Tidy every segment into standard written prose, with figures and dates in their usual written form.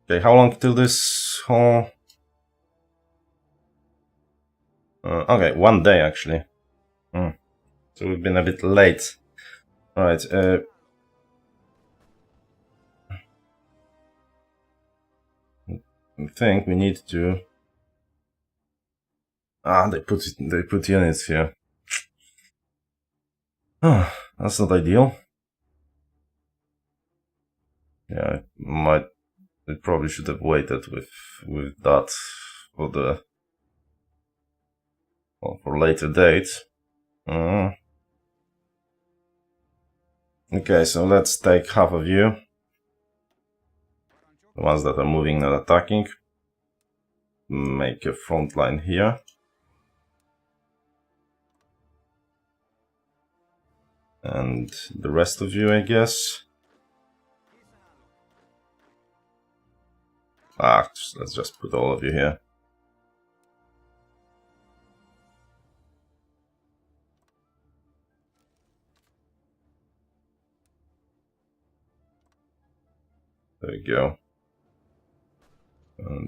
Okay, how long till this whole... okay, 1 day actually. So we've been a bit late. Alright, I think we need to... they put units here. That's not ideal. Yeah, it probably should have waited with that for the... well, for later dates. Okay, so let's take half of you. The ones that are moving, not attacking. Make a front line here. And the rest of you, I guess. Let's just put all of you here. There we go.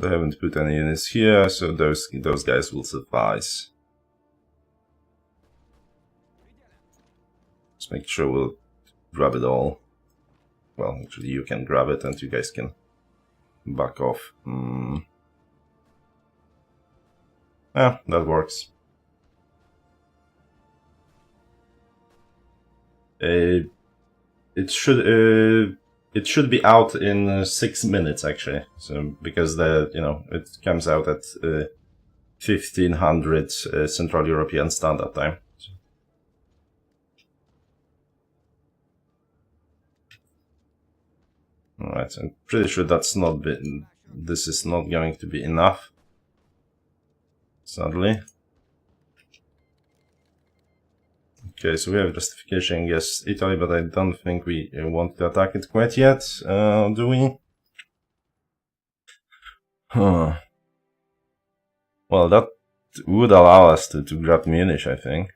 They haven't put any units here, so those guys will suffice. Just make sure we'll grab it all. Well, actually you can grab it and you guys can back off. Yeah, that works. It should be out in 6 minutes actually. So because it comes out at 1500 Central European Standard Time. Alright, I'm pretty sure this is not going to be enough. Sadly. Okay, so we have justification against Italy, but I don't think we want to attack it quite yet, do we? Well, that would allow us to grab Munich, I think.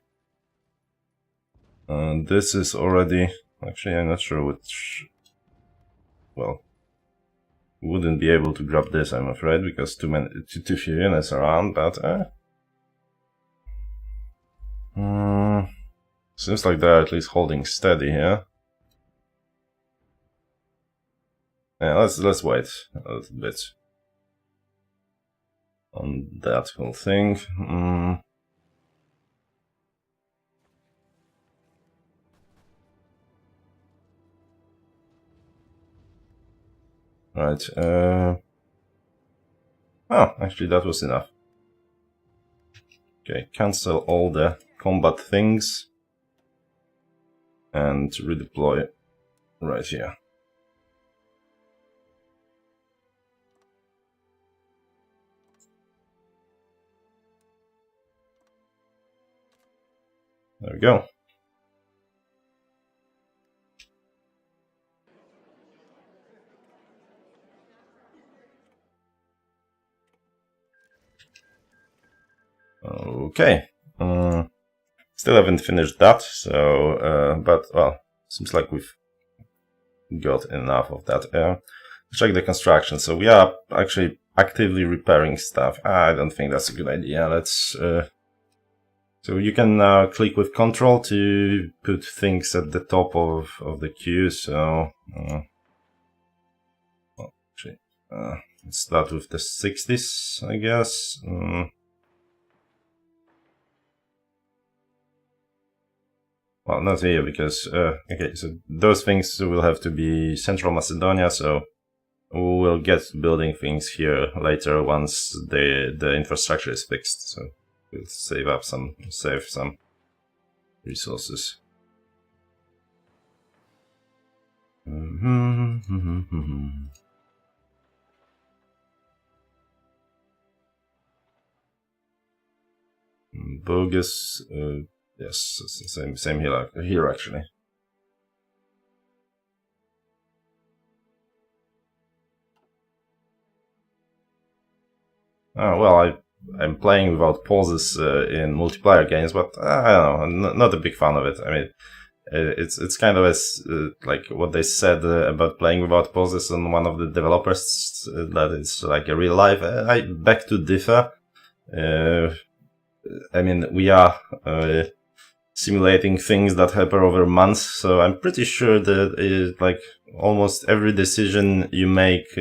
This is already... actually, I'm not sure which... well, wouldn't be able to grab this, I'm afraid, because too few units around, but... seems like they're at least holding steady here. Yeah, let's wait a little bit on that whole thing. Right. Oh, actually, that was enough. Okay, cancel all the combat things and redeploy right here. There we go. Okay. Still haven't finished that, so but well, seems like we've got enough of that. Check the construction. So we are actually actively repairing stuff. I don't think that's a good idea. Let's. So you can now click with Control to put things at the top of the queue. So well, actually, let's start with the 60s, I guess. Well, not here, because, okay, so those things will have to be Central Macedonia, so we'll get building things here later once the infrastructure is fixed, so we'll save some resources. Bogus, yes, same here actually. Oh, well, I'm playing without pauses in multiplayer games, but I don't know, I'm not a big fan of it. I mean, it's kind of as like what they said about playing without pauses on one of the developers, that it's like a real life. I beg to differ. I mean, we are simulating things that happen over months, so I'm pretty sure that like almost every decision you make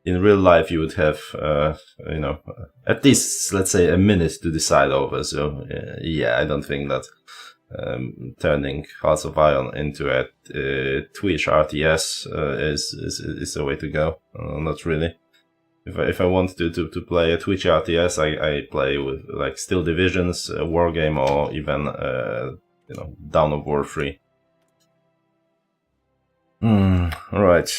in real life, you would have, you know, at least, let's say, a minute to decide over. So, yeah, I don't think that turning Hearts of Iron into a Twitch RTS is the way to go. Not really. If I want to play a Twitch RTS, I play with like Steel Divisions, Wargame, or even you know, Dawn of War 3. Right.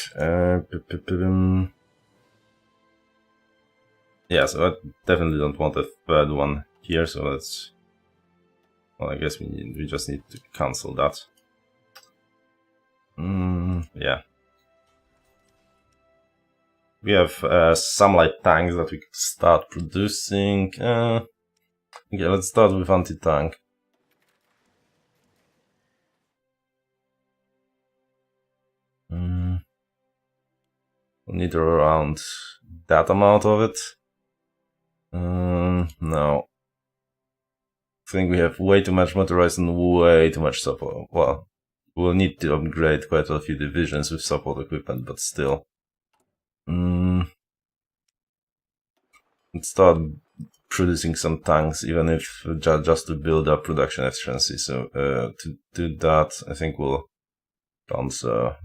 Yeah, so I definitely don't want a third one here, so let's... Well, I guess we just need to cancel that. Yeah. We have some light tanks that we could start producing. Yeah, let's start with anti-tank. We need around that amount of it. No. I think we have way too much motorized and way too much support. Well, we'll need to upgrade quite a few divisions with support equipment, but still. Let's start producing some tanks, even if just to build up production efficiency. So to do that, I think we'll transfer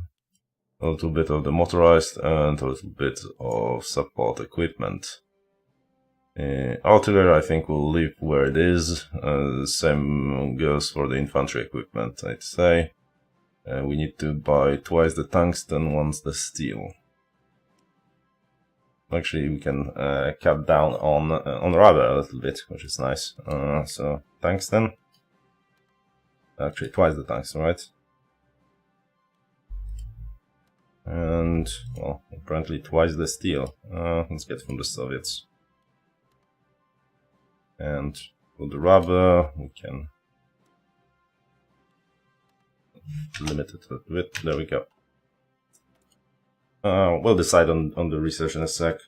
a little bit of the motorized and a little bit of support equipment. Artillery, I think we'll leave where it is. Same goes for the infantry equipment, I'd say. We need to buy twice the tungsten, once the steel. Actually, we can cut down on rubber a little bit, which is nice. So tungsten. Actually, twice the tungsten, right? And well, apparently twice the steel. Let's get from the Soviets. And for the rubber, we can limit it a bit. There we go. We'll decide on the research in a sec.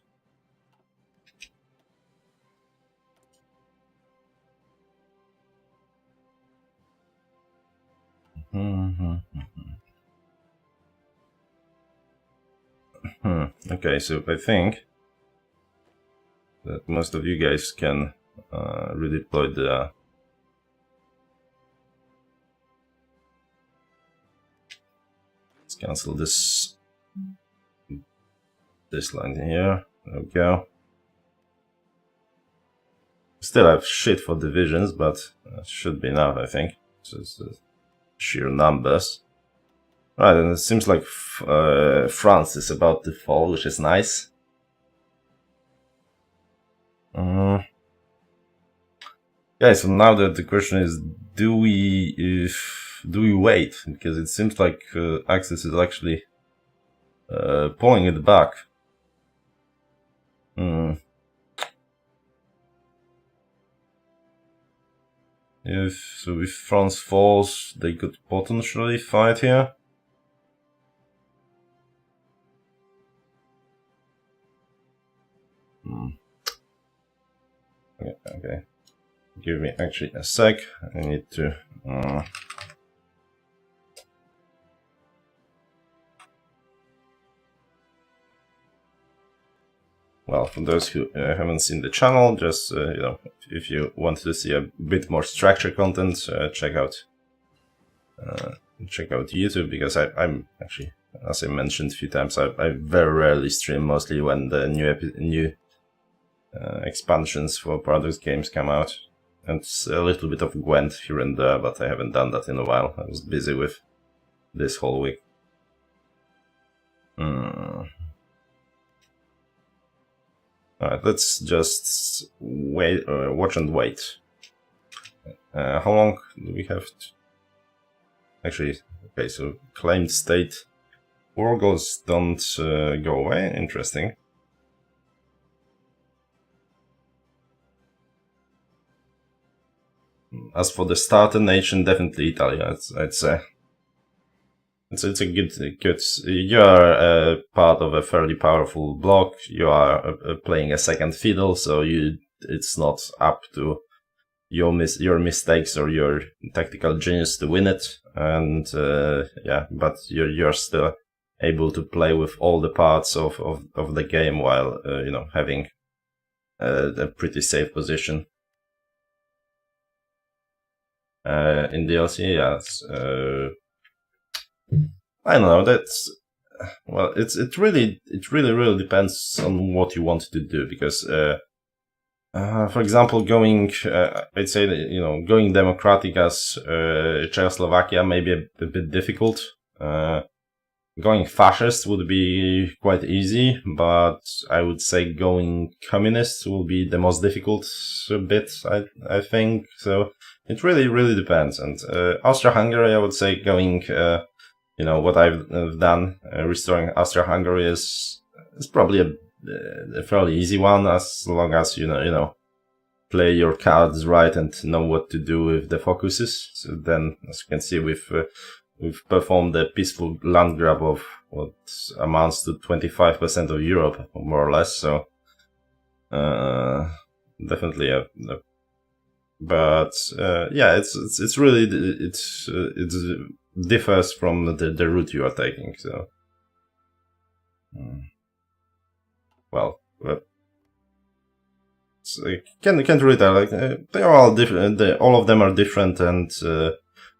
Okay, so I think that most of you guys can redeploy the let's cancel this line here. There we go. Still have shit for divisions, but that should be enough, I think. So it's sheer numbers. Right, and it seems like France is about to fall, which is nice. Yeah, so now the question is, do we wait? Because it seems like Axis is actually pulling it back. If France falls, they could potentially fight here. Okay. Give me actually a sec. I need to. Well, for those who haven't seen the channel, just you know, if you want to see a bit more structured content, check out YouTube, because I'm actually, as I mentioned a few times, I very rarely stream, mostly when the new expansions for Paradox games come out, and a little bit of Gwent here and there, but I haven't done that in a while. I was busy with this whole week. Alright, let's just wait, watch and wait. How long do we have to... Actually, okay, so claimed state. War goals don't go away. Interesting. As for the starter nation, definitely Italy, I'd say. It's a good. You are part of a fairly powerful bloc. You are playing a second fiddle, so it's not up to your mistakes or your tactical genius to win it. And yeah, but you're still able to play with all the parts of the game while having a pretty safe position. In DLC, yes. I don't know. That's well. It really depends on what you want to do because, for example, going I'd say that, going democratic as Czechoslovakia may be a bit difficult. Going fascist would be quite easy, but I would say going communist will be the most difficult bit. I think so. It really depends. And Austria-Hungary, I would say going. What I've done, restoring Austria-Hungary is probably a fairly easy one, as long as you play your cards right and know what to do with the focuses. So then, as you can see, we've performed a peaceful land grab of what amounts to 25% of Europe, more or less. So definitely but yeah, it's really it's differs from the route you are taking. So, well, can't really tell. Like they are all different. All of them are different, and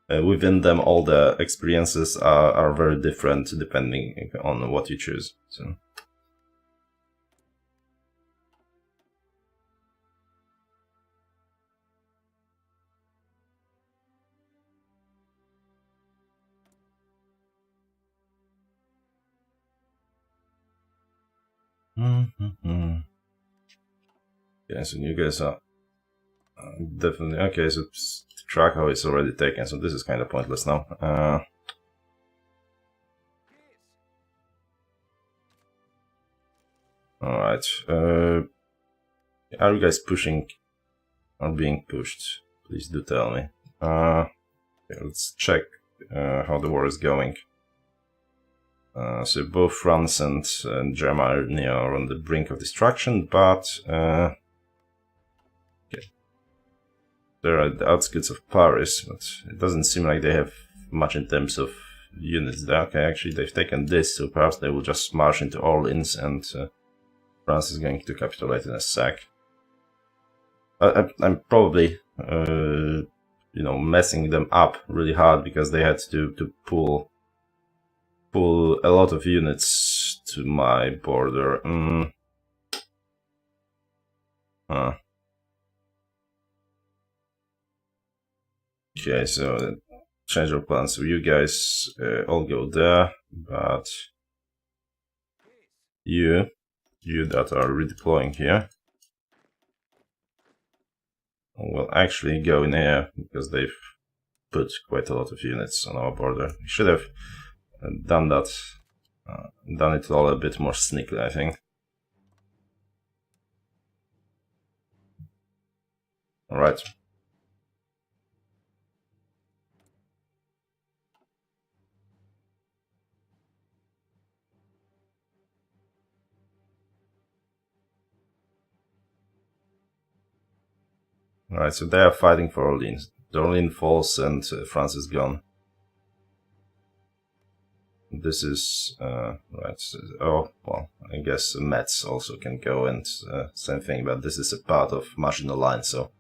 within them, all the experiences are very different depending on what you choose. So. Okay, so you guys are definitely okay. So Krakow is already taken, so this is kind of pointless now. All right. Are you guys pushing or being pushed? Please do tell me. Okay, let's check how the war is going. So both France and Germany are on the brink of destruction, but okay. They're at the outskirts of Paris, but it doesn't seem like they have much in terms of units there. Okay, actually they've taken this, so perhaps they will just march into Orleans and France is going to capitulate in a sec. I'm probably messing them up really hard because they had to pull a lot of units to my border. Okay, so change your plan. So you guys all go there, but you that are redeploying here will actually go in here because they've put quite a lot of units on our border. We should have done that, done it all a bit more sneakily, I think. All right. Alright, so they are fighting for Orleans. Orleans falls and France is gone. This is, right, oh, well, I guess Metz also can go and same thing, but this is a part of Maginot Line, so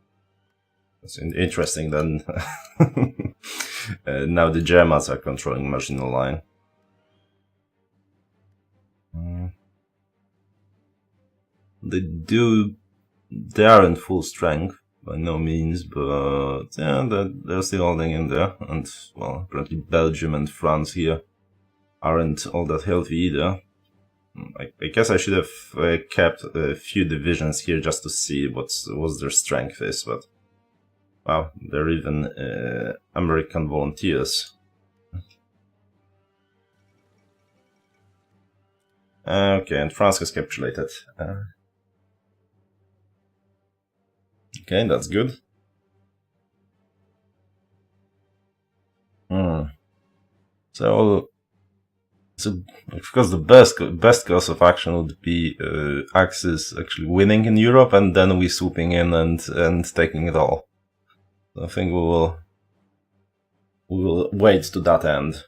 it's interesting then. Now the Germans are controlling Maginot Line. They are in full strength. By no means, but yeah, they're still holding in there. And, well, apparently Belgium and France here aren't all that healthy either. I guess I should have kept a few divisions here just to see what their strength is, but wow, they're even American volunteers. Okay, and France has capitulated. Okay, that's good. So, of course, the best course of action would be Axis actually winning in Europe and then we swooping in and taking it all. So I think we will wait to that end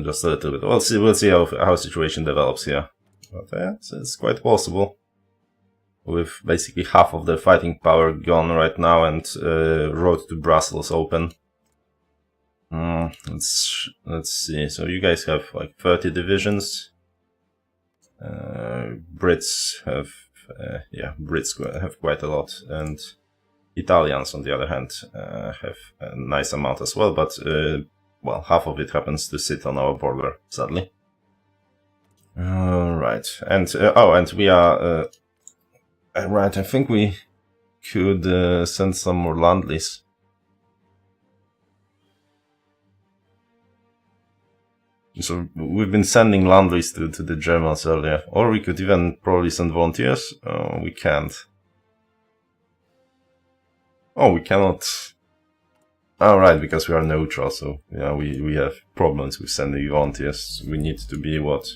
just a little bit. We'll see how situation develops here. But yeah, it's quite possible. With basically half of their fighting power gone right now and road to Brussels open. Let's see. So you guys have like 30 divisions. Brits have quite a lot, and Italians on the other hand have a nice amount as well. But well, half of it happens to sit on our border, sadly. Right, and and we are right. I think we could send some more Landlis. So we've been sending Landlis to the Germans earlier, or we could even probably send volunteers. We can't. Oh, we cannot. Oh, right, because we are neutral. So yeah, we have problems with sending volunteers. We need to be what?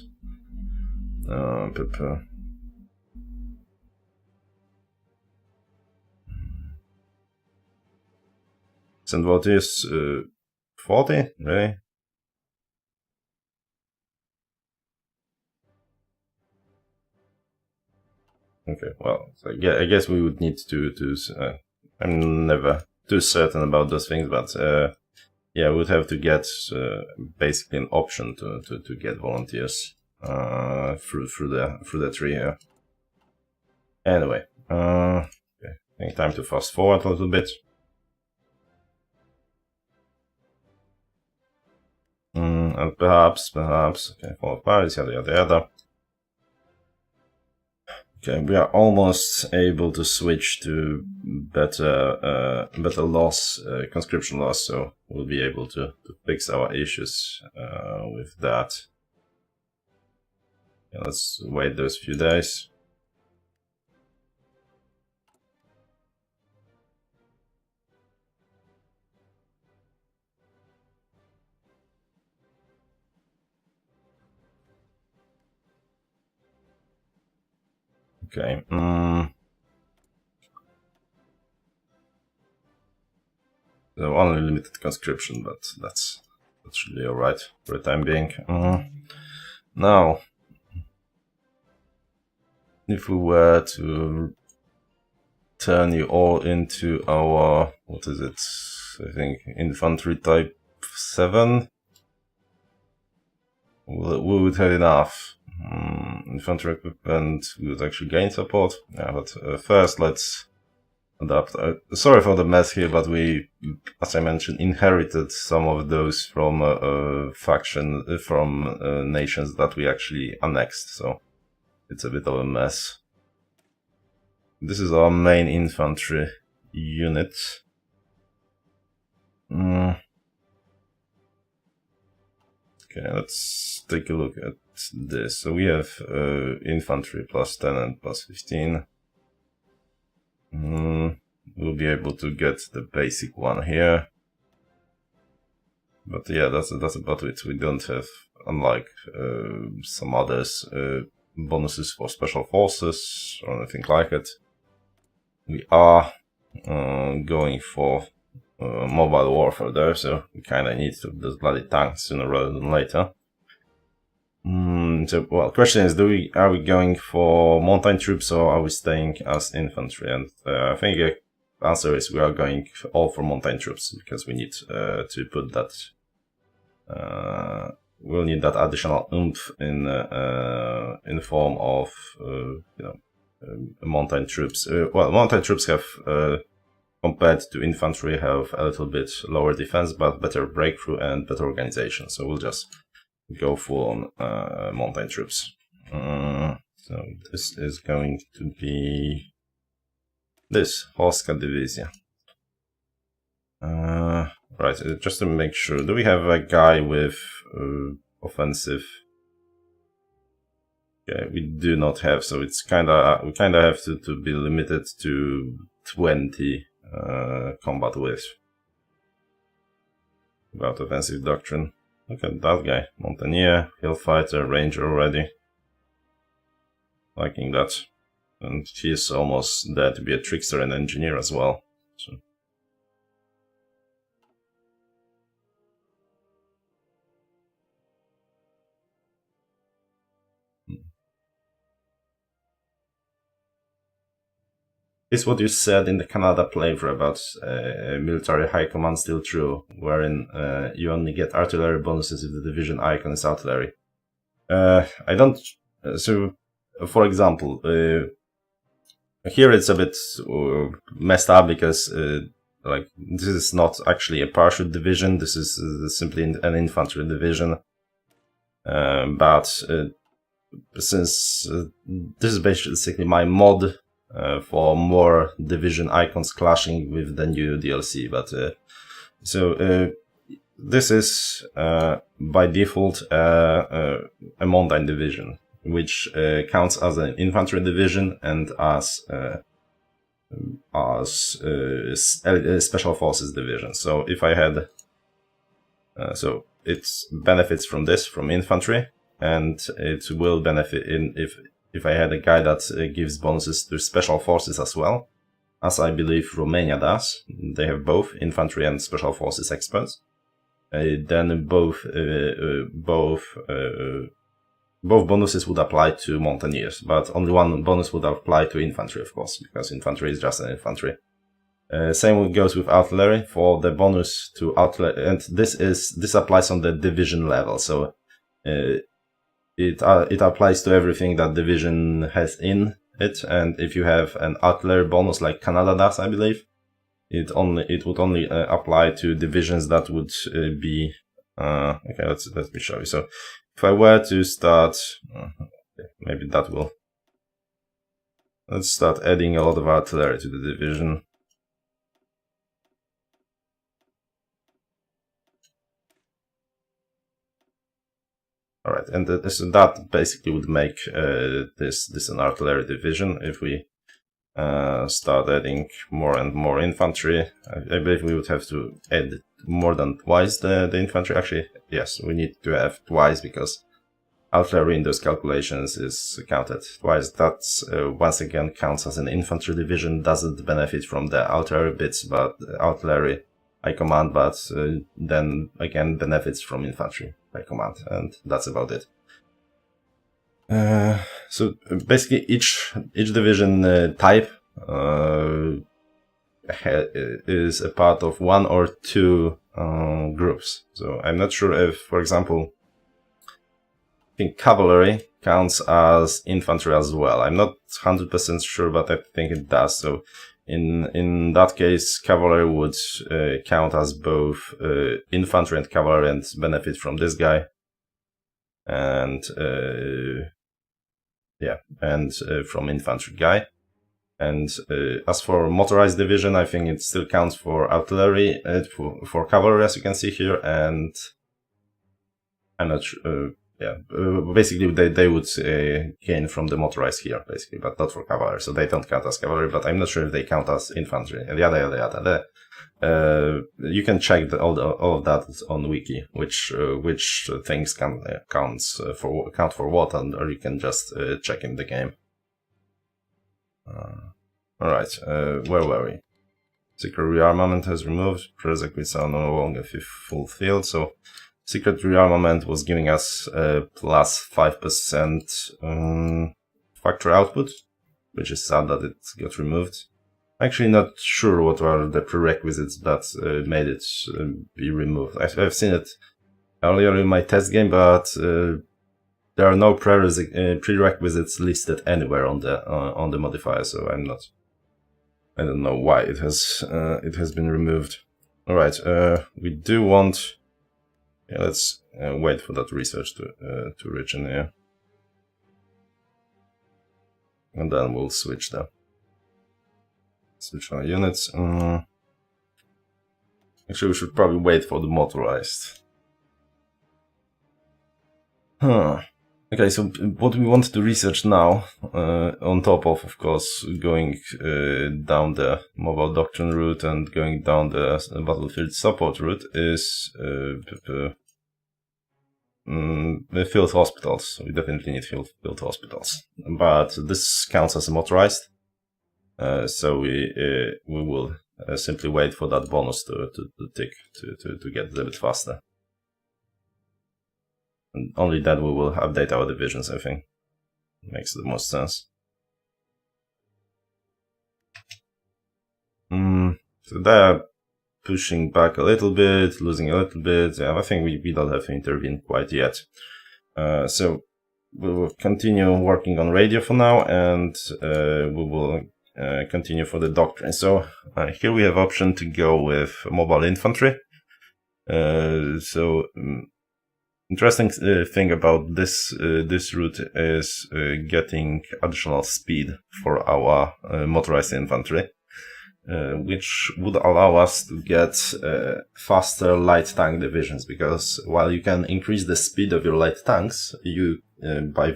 Send volunteers 40, really? Okay, well, so I guess we would need to I'm never too certain about those things, but yeah, we would have to get basically an option to get volunteers through the tree here. Anyway, okay, I think time to fast forward a little bit. And perhaps, okay, for Paris, yada. Okay, we are almost able to switch to better loss, conscription loss, so we'll be able to fix our issues with that. Yeah, let's wait those few days. Okay. So only limited conscription, but that's really alright for the time being. Now, if we were to turn you all into our, what is it? I think infantry type 7. We would have enough. Infantry equipment, we would actually gain support. Yeah, but first let's adapt. Sorry for the mess here, but we, as I mentioned, inherited some of those from nations that we actually annexed, so it's a bit of a mess. This is our main infantry unit. Okay, let's take a look at this. So we have infantry plus 10 and plus 15. We'll be able to get the basic one here. But yeah, that's about it. We don't have, unlike some others, bonuses for special forces or anything like it. We are going for mobile warfare there, so we kind of need those bloody tanks sooner rather than later. So, well, question is, are we going for mountain troops or are we staying as infantry? And I think the answer is we are going all for mountain troops because we need to put that. We'll need that additional oomph in form of mountain troops. Well, mountain troops have. Compared to infantry, have a little bit lower defense, but better breakthrough and better organization. So we'll just go full on mountain troops. So this is going to be this Horska Division. Right, just to make sure, do we have a guy with offensive? Okay, we do not have, so it's we kinda have to be limited to 20. Combat with. about offensive doctrine. Look at that guy. Mountaineer, Hillfighter, Ranger already. Liking that. And he's almost there to be a trickster and engineer as well. So. Is what you said in the Canada playthrough about military high command still true, wherein you only get artillery bonuses if the division icon is artillery? I don't. So, for example, here it's a bit messed up because like this is not actually a parachute division. This is simply an infantry division. But since this is basically my mod. For more division icons clashing with the new DLC, but this is by default a mountain division, which counts as an infantry division and as a special forces division. So if I had, so it benefits from this, from infantry, and it will benefit if I had a guy that gives bonuses to special forces as well, as I believe Romania does. They have both infantry and special forces experts. Then both bonuses would apply to mountaineers, but only one bonus would apply to infantry, of course, because infantry is just an infantry. Same goes with artillery. For the bonus to artillery, and this applies on the division level. So. It applies to everything that division has in it, and if you have an artillery bonus like Canada does, I believe, it would only apply to divisions that would be okay. Let me show you. So if I were to start, maybe that will. Let's start adding a lot of artillery to the division. Alright, and so that basically would make this an artillery division. If we start adding more and more infantry, I believe we would have to add more than twice the infantry. Actually, yes, we need to have twice because artillery in those calculations is counted twice. That once again counts as an infantry division, doesn't benefit from the artillery bits, but artillery by command, but then again benefits from infantry by command, and that's about it. So basically each division type is a part of one or two groups. So I'm not sure if, for example, I think cavalry counts as infantry as well. I'm not 100% sure, but I think it does. So in that case, cavalry would count as both infantry and cavalry and benefit from this guy. And from infantry guy. And as for motorized division, I think it still counts for artillery, for cavalry, as you can see here. And I'm not sure. Basically they would gain from the motorized here, basically, but not for cavalry, so they don't count as cavalry, but I'm not sure if they count as infantry, and yada. You can check all of that on wiki, which things can count for what, or you can just check in the game. Alright, where were we? Secret rearmament has removed, prerequisites are no longer fulfilled, so secret rearmament was giving us plus 5% factory output, which is sad that it got removed. Actually not sure what are the prerequisites that made it be removed. I've seen it earlier in my test game, but there are no prerequisites listed anywhere on the modifier, so I don't know why it has been removed. All right, we do want. Yeah, let's wait for that research to reach in here, and then we'll switch our units. Actually, we should probably wait for the motorized. Okay, so what we want to research now, on top of course, going down the mobile doctrine route and going down the battlefield support route, is the field hospitals. We definitely need field hospitals, but this counts as a motorized, so we will simply wait for that bonus to tick to get a little bit faster. And only then we will update our divisions, I think. Makes the most sense. So they're pushing back a little bit, losing a little bit. Yeah, I think we don't have to intervene quite yet. So we will continue working on radio for now, and we will continue for the doctrine. So here we have option to go with mobile infantry. Interesting thing about this route is getting additional speed for our motorized infantry, which would allow us to get faster light tank divisions. Because while you can increase the speed of your light tanks, you by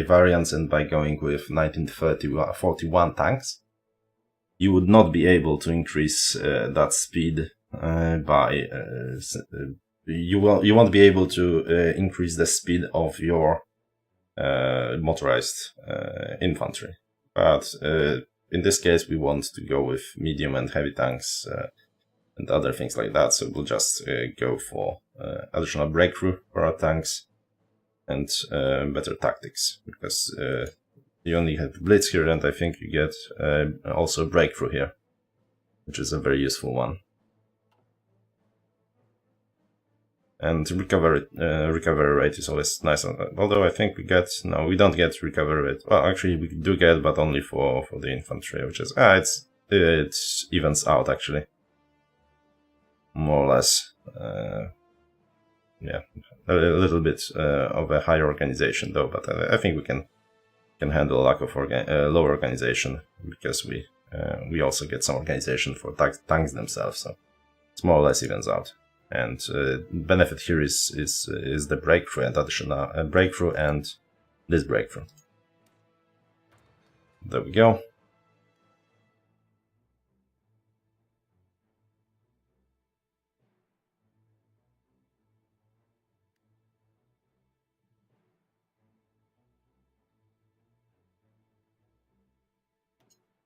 variants and by going with 1941 tanks, you would not be able to increase that speed by. You won't be able to increase the speed of your motorized infantry. But in this case, we want to go with medium and heavy tanks and other things like that. So we'll just go for additional breakthrough for our tanks and better tactics, because you only have blitz here, and I think you get also breakthrough here, which is a very useful one. And recovery rate is always nice. Although I think we don't get recovery rate. Well, actually we do get, but only for the infantry, which is it evens out actually, more or less. Yeah, a little bit of a higher organization though, but I think we can handle a lack of lower organization, because we also get some organization for tanks themselves, so it's more or less evens out. And benefit here is the breakthrough and additional breakthrough and this breakthrough. There we go.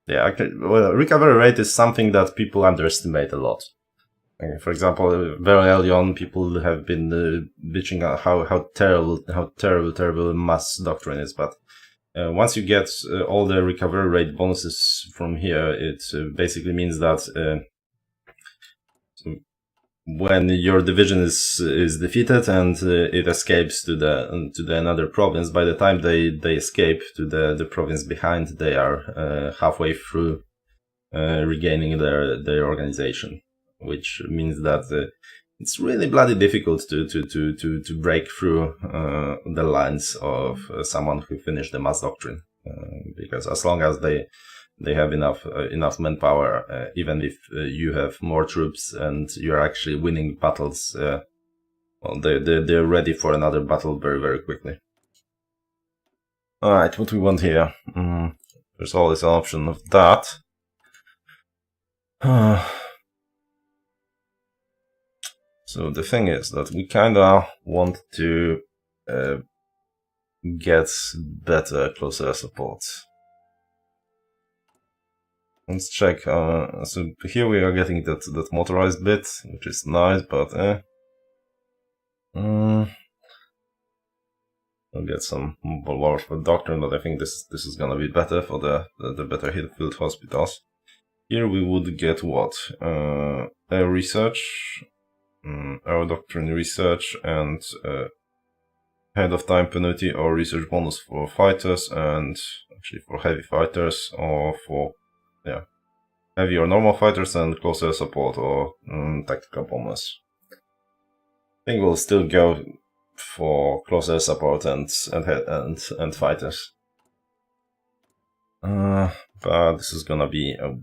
Yeah, well, recovery rate is something that people underestimate a lot. For example, very early on, people have been bitching at how terrible mass doctrine is. But once you get all the recovery rate bonuses from here, it basically means that when your division is defeated and it escapes to the another province, by the time they escape to the province behind, they are halfway through regaining their organization. Which means that it's really bloody difficult to break through the lines of someone who finished the mass doctrine, because as long as they have enough manpower, even if you have more troops and you're actually winning battles, well, they're ready for another battle very, very quickly. All right, what we want here? There's always an option of that. So the thing is that we kinda want to get better closer support. Let's check. So here we are getting that motorized bit, which is nice, but we'll get some mobile warfare doctrine, but I think this is gonna be better for the better field hospitals. Here we would get what? Air research. Our doctrine research and head of time penalty or research bonus for fighters, and actually for heavy fighters, or for heavy or normal fighters, and closer support or tactical bombers. I think we'll still go for closer support and fighters. But this is gonna be a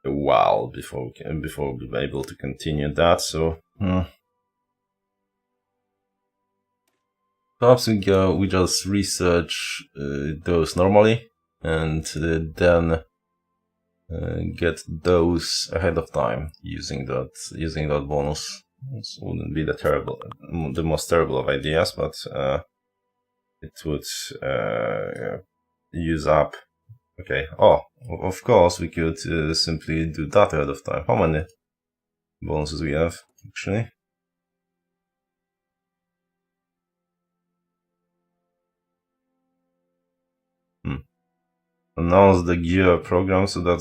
while before we'll be able to continue that, so Perhaps we just research those normally and then get those ahead of time using that bonus. This wouldn't be the most terrible of ideas, but it would use up. Okay. Oh, of course we could simply do that ahead of time. How many bonuses we have actually? Announce the gear program. So I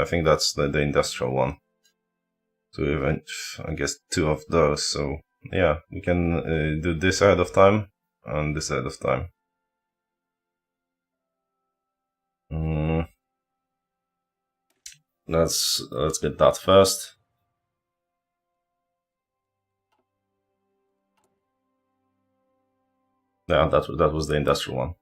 think that's the industrial one. So we have, I guess, 2 of those. So yeah, we can do this ahead of time and this ahead of time. Let's get that first. Yeah, that was the industrial one.